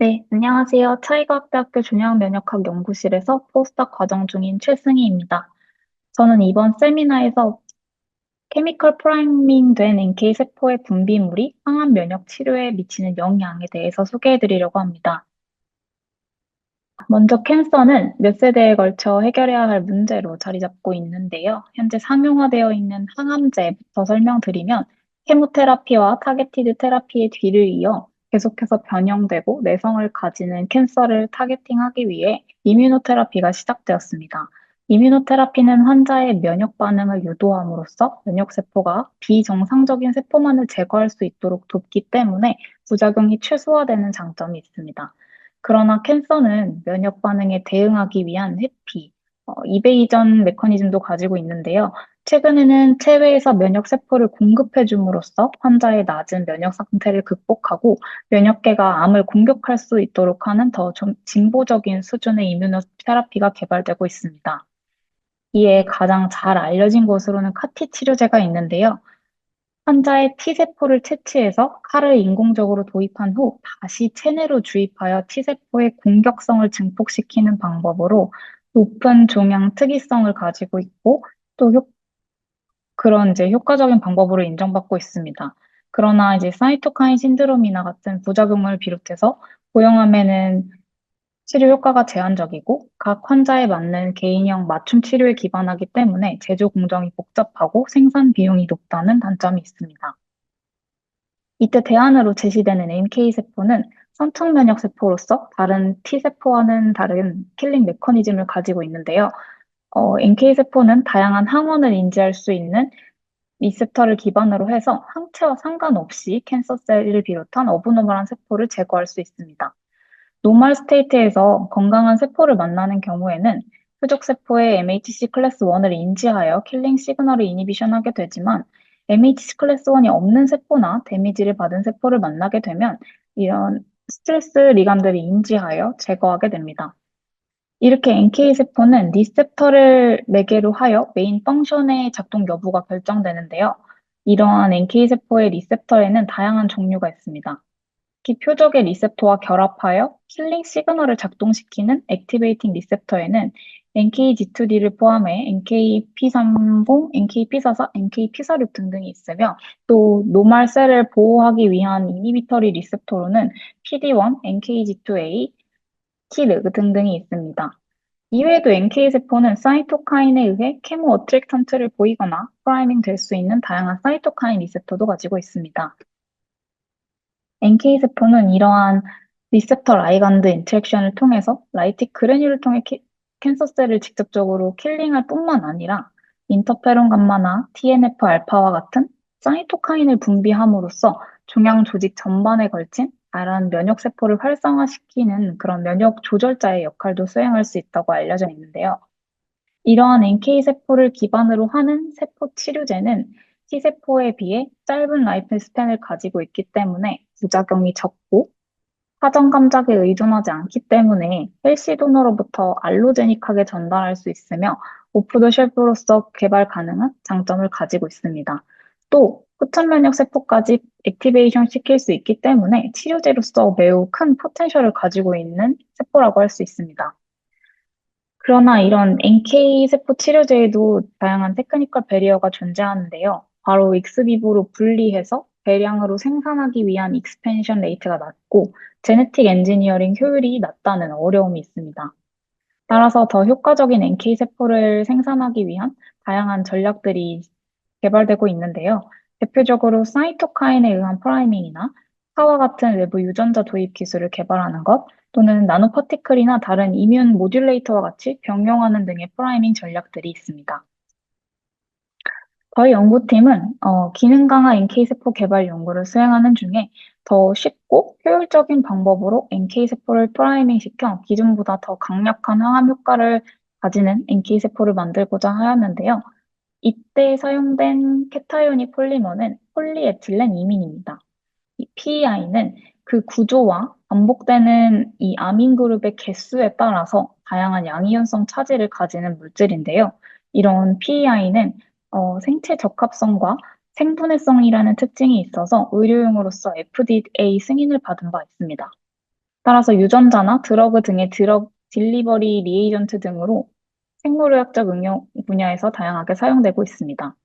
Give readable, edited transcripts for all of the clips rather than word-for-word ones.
네, 안녕하세요. 차이과학대학교 종양면역학 연구실에서 포스닥 과정 중인 최승희입니다. 저는 이번 세미나에서 케미컬 프라이밍 된 NK 세포의 분비물이 항암 면역 치료에 미치는 영향에 대해서 소개해 드리려고 합니다. 먼저 캔서는 몇 세대에 걸쳐 해결해야 할 문제로 자리 잡고 있는데요. 현재 상용화되어 있는 항암제부터 설명드리면 케모테라피와 타겟티드 테라피의 뒤를 이어 계속해서 변형되고 내성을 가지는 캔서를 타겟팅하기 위해 이뮤노테라피가 시작되었습니다. 이뮤노테라피는 환자의 면역 반응을 유도함으로써 면역세포가 비정상적인 세포만을 제거할 수 있도록 돕기 때문에 부작용이 최소화되는 장점이 있습니다. 그러나 캔서는 면역 반응에 대응하기 위한 회피, 이베이전 메커니즘도 가지고 있는데요. 최근에는 체외에서 면역 세포를 공급해 줌으로써 환자의 낮은 면역 상태를 극복하고 면역계가 암을 공격할 수 있도록 하는 더 좀 진보적인 수준의 이뮤노테라피가 개발되고 있습니다. 이에 가장 잘 알려진 것으로는 카티 치료제가 있는데요. 환자의 T세포를 채취해서 칼을 인공적으로 도입한 후 다시 체내로 주입하여 T세포의 공격성을 증폭시키는 방법으로 높은 종양 특이성을 가지고 있고 또 그런 이제 효과적인 방법으로 인정받고 있습니다. 그러나 이제 사이토카인 신드롬이나 같은 부작용을 비롯해서 고형암에는 치료 효과가 제한적이고 각 환자에 맞는 개인형 맞춤 치료에 기반하기 때문에 제조 공정이 복잡하고 생산 비용이 높다는 단점이 있습니다. 이때 대안으로 제시되는 NK세포는 선청 면역 세포로서 다른 T세포와는 다른 킬링 메커니즘을 가지고 있는데요. NK세포는 다양한 항원을 인지할 수 있는 리셉터를 기반으로 해서 항체와 상관없이 캔서셀을 비롯한 어브노멀한 세포를 제거할 수 있습니다. 노멀 스테이트에서 건강한 세포를 만나는 경우에는 표적세포의 MHC 클래스 1을 인지하여 킬링 시그널을 이니비션하게 되지만 MHC 클래스 1이 없는 세포나 데미지를 받은 세포를 만나게 되면 이런 스트레스 리감들이 인지하여 제거하게 됩니다. 이렇게 NK 세포는 리셉터를 매개로 하여 메인 펑션의 작동 여부가 결정되는데요. 이러한 NK 세포의 리셉터에는 다양한 종류가 있습니다. 특히 표적의 리셉터와 결합하여 킬링 시그널을 작동시키는 액티베이팅 리셉터에는 NKG2D를 포함해 NKP30, NKP44, NKP46 등등이 있으며 또 노말 셀을 보호하기 위한 이니비터리 리셉터로는 PD1, NKG2A, 키르 등등이 있습니다. 이외에도 NK세포는 사이토카인에 의해 케모 어트랙턴트를 보이거나 프라이밍 될 수 있는 다양한 사이토카인 리셉터도 가지고 있습니다. NK세포는 이러한 리셉터 라이간드 인터랙션을 통해서 라이틱 그레듈을 통해 캔서셀을 직접적으로 킬링할 뿐만 아니라 인터페론 감마나 TNF 알파와 같은 사이토카인을 분비함으로써 종양 조직 전반에 걸친 다양한 면역 세포를 활성화시키는 그런 면역 조절자의 역할도 수행할 수 있다고 알려져 있는데요. 이러한 NK세포를 기반으로 하는 세포 치료제는 T세포에 비해 짧은 라이프 스팬을 가지고 있기 때문에 부작용이 적고 사전 감작에 의존하지 않기 때문에 헬시 도너로부터 알로제닉하게 전달할 수 있으며 오프 더 쉘프로서 개발 가능한 장점을 가지고 있습니다. 또 후천 면역 세포까지 액티베이션 시킬 수 있기 때문에 치료제로서 매우 큰 포텐셜을 가지고 있는 세포라고 할 수 있습니다. 그러나 이런 NK 세포 치료제에도 다양한 테크니컬 배리어가 존재하는데요. 바로 익스비보로 분리해서 대량으로 생산하기 위한 익스펜션 레이트가 낮고 제네틱 엔지니어링 효율이 낮다는 어려움이 있습니다. 따라서 더 효과적인 NK 세포를 생산하기 위한 다양한 전략들이 개발되고 있는데요. 대표적으로 사이토카인에 의한 프라이밍이나 파와 같은 외부 유전자 도입 기술을 개발하는 것, 또는 나노파티클이나 다른 이뮨 모듈레이터와 같이 병용하는 등의 프라이밍 전략들이 있습니다. 저희 연구팀은 기능 강화 NK세포 개발 연구를 수행하는 중에 더 쉽고 효율적인 방법으로 NK세포를 프라이밍 시켜 기존보다 더 강력한 항암 효과를 가지는 NK세포를 만들고자 하였는데요. 이때 사용된 캐타이오닉 폴리머는 폴리에틸렌 이민입니다. 이 PEI는 그 구조와 반복되는 이 아민 그룹의 개수에 따라서 다양한 양이온성 차지를 가지는 물질인데요. 이런 PEI는 생체 적합성과 생분해성이라는 특징이 있어서 의료용으로서 FDA 승인을 받은 바 있습니다. 따라서 유전자나 드러그 등의 드러그 딜리버리 리에이전트 등으로 생물의학적 응용 분야에서 다양하게 사용되고 있습니다.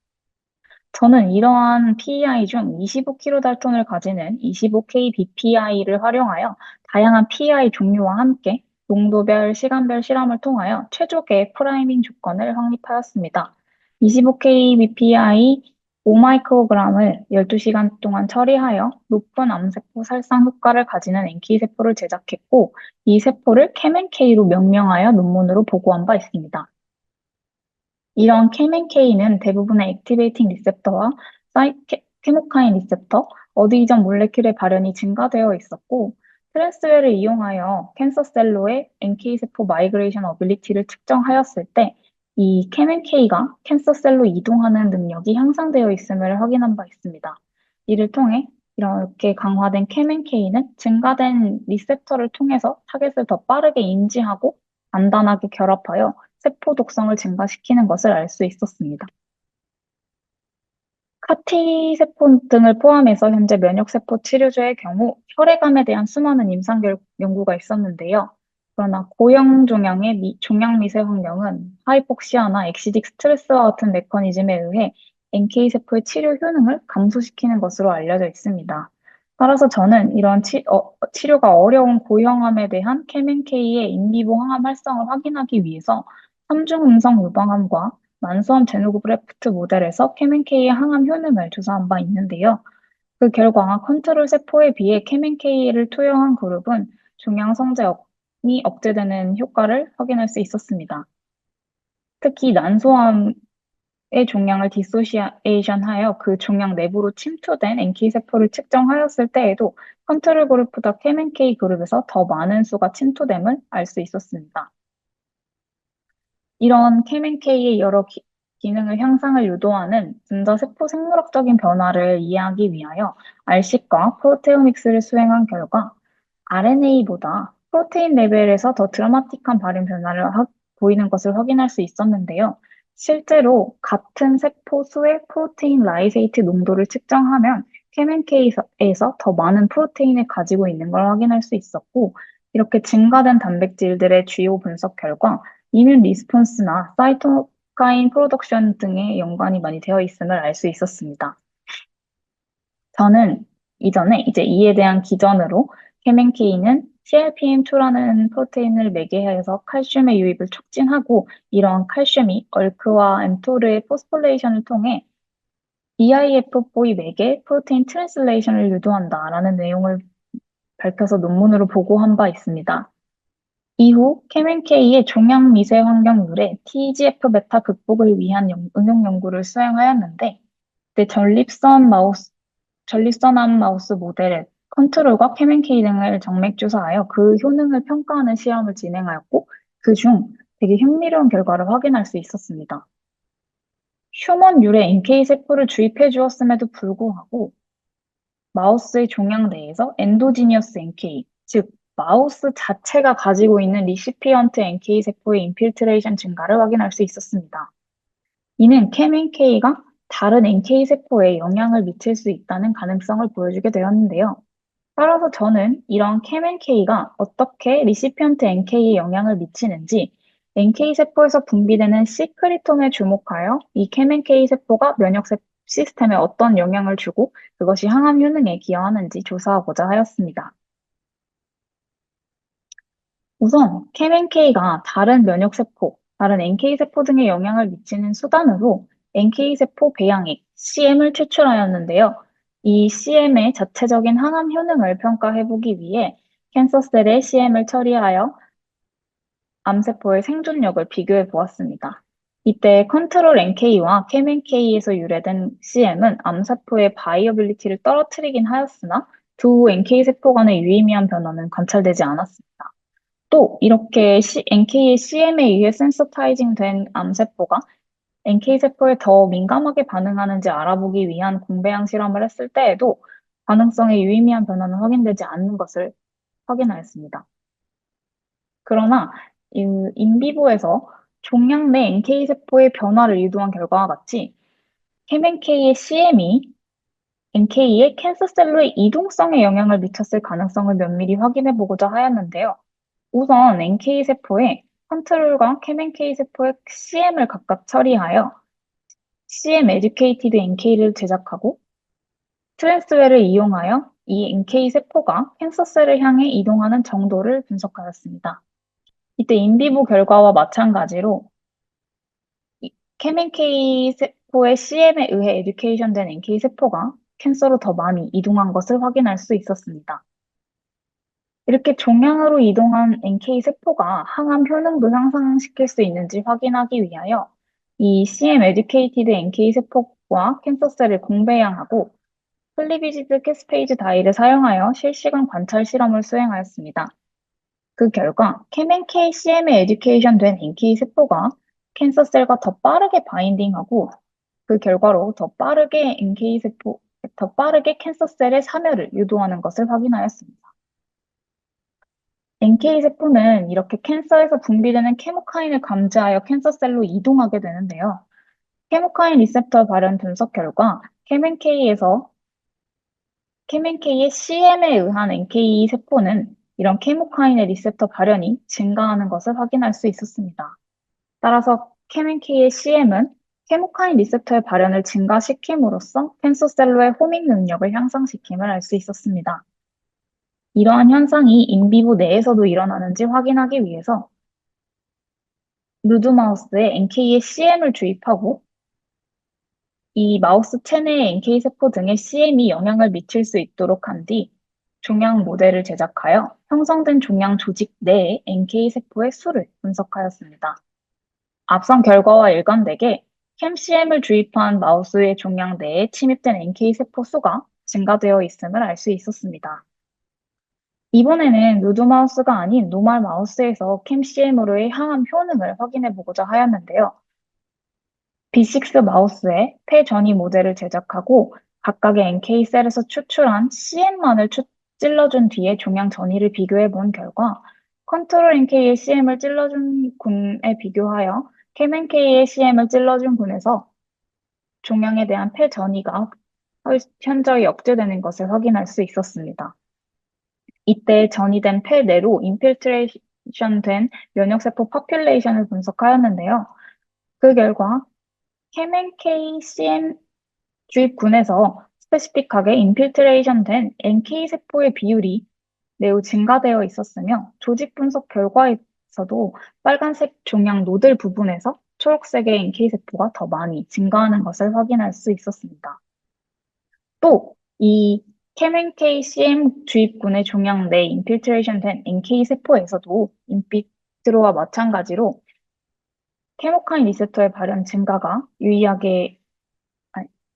저는 이러한 PEI 중 25kDa 달톤을 가지는 25K BPI를 활용하여 다양한 PEI 종류와 함께 농도별, 시간별 실험을 통하여 최적의 프라이밍 조건을 확립하였습니다. 25K BPI 5마이크로그램을 12시간 동안 처리하여 높은 암세포 살상 효과를 가지는 NK 세포를 제작했고, 이 세포를 CAM&K로 명명하여 논문으로 보고한 바 있습니다. 이런 CAM&K는 대부분의 액티베이팅 리셉터와 케모카인 리셉터, 어드이전 몰레큘의 발현이 증가되어 있었고, 트랜스웨를 이용하여 캔서셀로의 NK세포 마이그레이션 어빌리티를 측정하였을 때, 이 CAM&K가 캔서셀로 이동하는 능력이 향상되어 있음을 확인한 바 있습니다. 이를 통해 이렇게 강화된 CAM&K는 증가된 리셉터를 통해서 타겟을 더 빠르게 인지하고 간단하게 결합하여 세포 독성을 증가시키는 것을 알 수 있었습니다. 카티 세포 등을 포함해서 현재 면역세포 치료제의 경우 혈액암에 대한 수많은 임상 연구가 있었는데요. 그러나 고형 종양의 종양 미세 확령은 하이폭시아나 엑시딕 스트레스와 같은 메커니즘에 의해 NK 세포의 치료 효능을 감소시키는 것으로 알려져 있습니다. 따라서 저는 이런 치료가 어려운 고형암에 대한 CAM&K의 인비보 항암 활성을 확인하기 위해서 삼중 음성 유방암과 만수암 제노그래프트 모델에서 CAM&K의 항암 효능을 조사한 바 있는데요. 그 결과 컨트롤 세포에 비해 CAM&K를 투여한 그룹은 종양 성장이 억제되는 효과를 확인할 수 있었습니다. 특히 난소암의 종양을 디소시에이션하여 그 종양 내부로 침투된 NK 세포를 측정하였을 때에도 컨트롤 그룹보다 CAM&K 그룹에서 더 많은 수가 침투됨을 알 수 있었습니다. 이런 CAM&K의 여러 기능을 향상을 유도하는 분자세포 생물학적인 변화를 이해하기 위하여 RC과 프로테오믹스를 수행한 결과 RNA보다 프로테인 레벨에서 더 드라마틱한 발현 변화를 보이는 것을 확인할 수 있었는데요. 실제로 같은 세포 수의 프로테인 라이세이트 농도를 측정하면 CAM&K에서 더 많은 프로테인을 가지고 있는 걸 확인할 수 있었고, 이렇게 증가된 단백질들의 주요 분석 결과 이뮨 리스폰스나 사이토카인 프로덕션 등의 연관이 많이 되어 있음을 알 수 있었습니다. 저는 이전에 이제 이에 대한 기전으로 CAM&K는 CLPM2라는 프로테인을 매개해서 칼슘의 유입을 촉진하고 이러한 칼슘이 얼크와 엠토르의 포스폴레이션을 통해 EIF4 매개 프로테인 트랜슬레이션을 유도한다라는 내용을 밝혀서 논문으로 보고한 바 있습니다. 이후 CAM&K의 종양 미세 환경률의 TGF-베타 극복을 위한 응용 연구를 수행하였는데, 그때 전립선암 마우스 모델의 컨트롤과 CAM&K 등을 정맥 주사하여 그 효능을 평가하는 실험을 진행하였고, 그중 되게 흥미로운 결과를 확인할 수 있었습니다. 휴먼 유래 NK 세포를 주입해 주었음에도 불구하고 마우스의 종양 내에서 엔도지니어스 NK, 즉 마우스 자체가 가지고 있는 리시피언트 NK 세포의 인필트레이션 증가를 확인할 수 있었습니다. 이는 CAM&K가 다른 NK 세포에 영향을 미칠 수 있다는 가능성을 보여주게 되었는데요. 따라서 저는 이런 CAM&K가 어떻게 리시피언트 NK에 영향을 미치는지 NK 세포에서 분비되는 시크리톤에 주목하여 이 CAM&K 세포가 면역 시스템에 어떤 영향을 주고 그것이 항암 효능에 기여하는지 조사하고자 하였습니다. 우선 CAM&K가 다른 면역세포, 다른 NK세포 등에 영향을 미치는 수단으로 NK세포 배양액, CM을 추출하였는데요. 이 CM의 자체적인 항암 효능을 평가해보기 위해 캔서셀의 CM을 처리하여 암세포의 생존력을 비교해 보았습니다. 이때 컨트롤 NK와 CAM&K에서 유래된 CM은 암세포의 바이어빌리티를 떨어뜨리긴 하였으나 두 NK세포 간의 유의미한 변화는 관찰되지 않았습니다. 또 이렇게 NK의 CM에 의해 센서타이징 된 암세포가 NK세포에 더 민감하게 반응하는지 알아보기 위한 공배양 실험을 했을 때에도 반응성에 유의미한 변화는 확인되지 않는 것을 확인하였습니다. 그러나 인비보에서 종양 내 NK세포의 변화를 유도한 결과와 같이 CAM&K의 CM이 NK의 캔서셀로의 이동성에 영향을 미쳤을 가능성을 면밀히 확인해 보고자 하였는데요. 우선 NK 세포에 컨트롤과 캠NK 세포의 CM을 각각 처리하여 CM 에듀케이티드 NK를 제작하고 트랜스웨를 이용하여 이 NK 세포가 캔서셀을 향해 이동하는 정도를 분석하였습니다. 이때 인비보 결과와 마찬가지로 캠NK 세포의 CM에 의해 에듀케이션된 NK 세포가 캔서로 더 많이 이동한 것을 확인할 수 있었습니다. 이렇게 종양으로 이동한 NK 세포가 항암 효능도 향상시킬 수 있는지 확인하기 위하여 이 CM 에듀케이티드 NK 세포와 캔서셀을 공배양하고 플리비지드 캐스페이즈 다이를 사용하여 실시간 관찰 실험을 수행하였습니다. 그 결과 캠NK CM에 에듀케이션 된 NK 세포가 캔서셀과 더 빠르게 바인딩하고 그 결과로 더 빠르게 캔서셀의 사멸을 유도하는 것을 확인하였습니다. NK 세포는 이렇게 캔서에서 분비되는 케모카인을 감지하여 캔서셀로 이동하게 되는데요. 케모카인 리셉터 발현 분석 결과 캠NK의 CM에 의한 NK 세포는 이런 케모카인의 리셉터 발현이 증가하는 것을 확인할 수 있었습니다. 따라서 캠NK의 CM은 케모카인 리셉터의 발현을 증가시킴으로써 캔서셀로의 호밍 능력을 향상시킴을 알 수 있었습니다. 이러한 현상이 인비보 내에서도 일어나는지 확인하기 위해서 누드 마우스에 NK의 CM을 주입하고 이 마우스 체내의 NK 세포 등의 CM이 영향을 미칠 수 있도록 한 뒤 종양 모델을 제작하여 형성된 종양 조직 내의 NK 세포의 수를 분석하였습니다. 앞선 결과와 일관되게 캠CM을 주입한 마우스의 종양 내에 침입된 NK 세포 수가 증가되어 있음을 알 수 있었습니다. 이번에는 누드 마우스가 아닌 노말 마우스에서 캠CM으로의 항암 효능을 확인해 보고자 하였는데요. B6 마우스에 폐 전이 모델을 제작하고 각각의 NK셀에서 추출한 CM만을 찔러준 뒤에 종양 전이를 비교해 본 결과 컨트롤 NK의 CM을 찔러준 군에 비교하여 캠NK의 CM을 찔러준 군에서 종양에 대한 폐 전이가 현저히 억제되는 것을 확인할 수 있었습니다. 이때 전이된 폐 내로 인필트레이션 된 면역세포 퍼퓰레이션을 분석하였는데요. 그 결과 캠NK CM 주입군에서 스페시픽하게 인필트레이션 된 NK 세포의 비율이 매우 증가되어 있었으며 조직 분석 결과에서도 빨간색 종양 노들 부분에서 초록색의 NK 세포가 더 많이 증가하는 것을 확인할 수 있었습니다. 또 이 캠NK CM 주입군의 종양 내 인필트레이션 된 NK 세포에서도 인피트로와 마찬가지로 케모카인 리셉터의 발현 증가가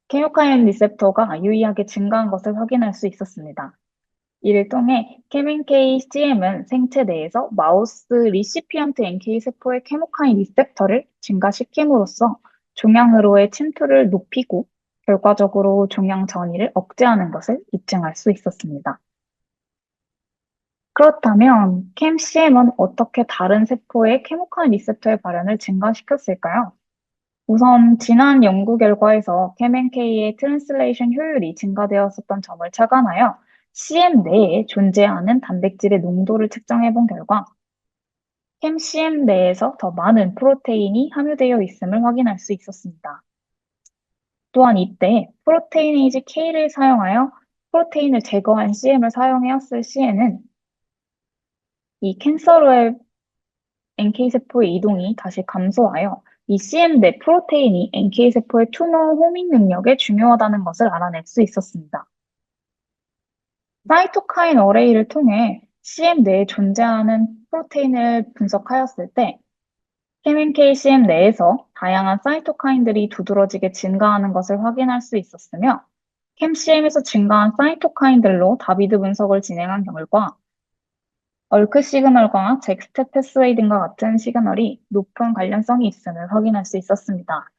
케모카인 리셉터가 유의하게 증가한 것을 확인할 수 있었습니다. 이를 통해 캠NK CM은 생체 내에서 마우스 리시피언트 NK 세포의 케모카인 리셉터를 증가시킴으로써 종양으로의 침투를 높이고 결과적으로 종양 전이를 억제하는 것을 입증할 수 있었습니다. 그렇다면 캠CM은 어떻게 다른 세포의 케모카인 리셉터의 발현을 증가시켰을까요? 우선 지난 연구 결과에서 캠NK의 트랜슬레이션 효율이 증가되었었던 점을 착안하여 CM 내에 존재하는 단백질의 농도를 측정해 본 결과 캠CM 내에서 더 많은 프로테인이 함유되어 있음을 확인할 수 있었습니다. 또한 이때 프로테이네이즈 K를 사용하여 프로테인을 제거한 CM을 사용하였을 시에는 이 캔서로의 NK세포의 이동이 다시 감소하여 이 CM 내 프로테인이 NK세포의 투머 호밍 능력에 중요하다는 것을 알아낼 수 있었습니다. 사이토카인 어레이를 통해 CM 내에 존재하는 프로테인을 분석하였을 때 캠NK CM 내에서 다양한 사이토카인들이 두드러지게 증가하는 것을 확인할 수 있었으며 캠CM에서 증가한 사이토카인들로 다비드 분석을 진행한 결과 얼크 시그널과 잭스텝 패스웨이 등과 같은 시그널이 높은 관련성이 있음을 확인할 수 있었습니다.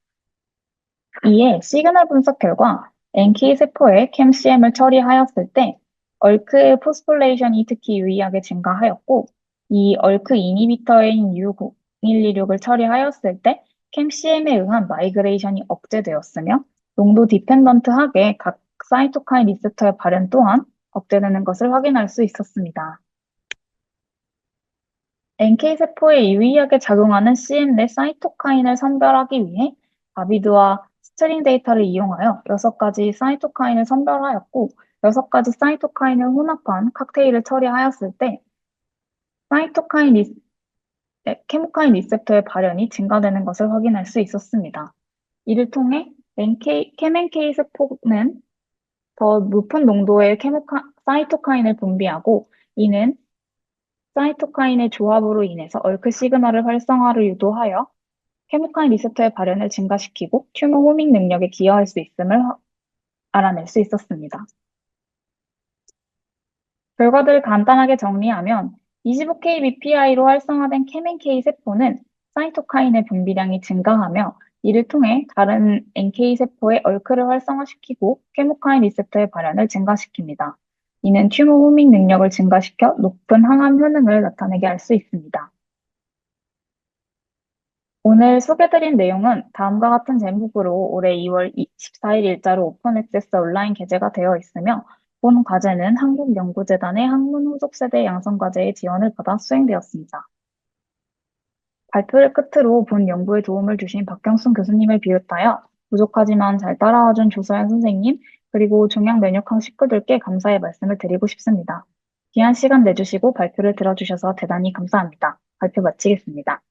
이에 시그널 분석 결과 NK 세포에 캠CM을 처리하였을 때 얼크의 포스폴레이션이 특히 유의하게 증가하였고 이 얼크 이니비터인 U0126을 처리하였을 때 캠CM에 의한 마이그레이션이 억제되었으며 농도 디펜던트하게 각 사이토카인 리셉터의 발현 또한 억제되는 것을 확인할 수 있었습니다. NK 세포에 유의하게 작용하는 CM 내 사이토카인을 선별하기 위해 다비드와 스트링 데이터를 이용하여 6가지 사이토카인을 선별하였고 6가지 사이토카인을 혼합한 칵테일을 처리하였을 때 사이토카인 리, 케모카인 리셉터의 발현이 증가되는 것을 확인할 수 있었습니다. 이를 통해 케멘K 세포는 더 높은 농도의 사이토카인을 분비하고 이는 사이토카인의 조합으로 인해서 얼크 시그널을 활성화를 유도하여 케모카인 리셉터의 발현을 증가시키고 튜머 호밍 능력에 기여할 수 있음을 알아낼 수 있었습니다. 결과들을 간단하게 정리하면 25kbpi로 활성화된 케멘K 세포는 사이토카인의 분비량이 증가하며 이를 통해 다른 NK 세포의 얼크를 활성화시키고 케모카인 리셉터의 발현을 증가시킵니다. 이는 튜머 호밍 능력을 증가시켜 높은 항암 효능을 나타내게 할 수 있습니다. 오늘 소개드린 내용은 다음과 같은 제목으로 올해 2월 14일 일자로 오픈 액세스 온라인 게재가 되어 있으며 본 과제는 한국연구재단의 학문 후속 세대 양성 과제의 지원을 받아 수행되었습니다. 발표를 끝으로 본 연구에 도움을 주신 박경순 교수님을 비롯하여 부족하지만 잘 따라와준 조서연 선생님 그리고 종양 면역학 식구들께 감사의 말씀을 드리고 싶습니다. 귀한 시간 내주시고 발표를 들어주셔서 대단히 감사합니다. 발표 마치겠습니다.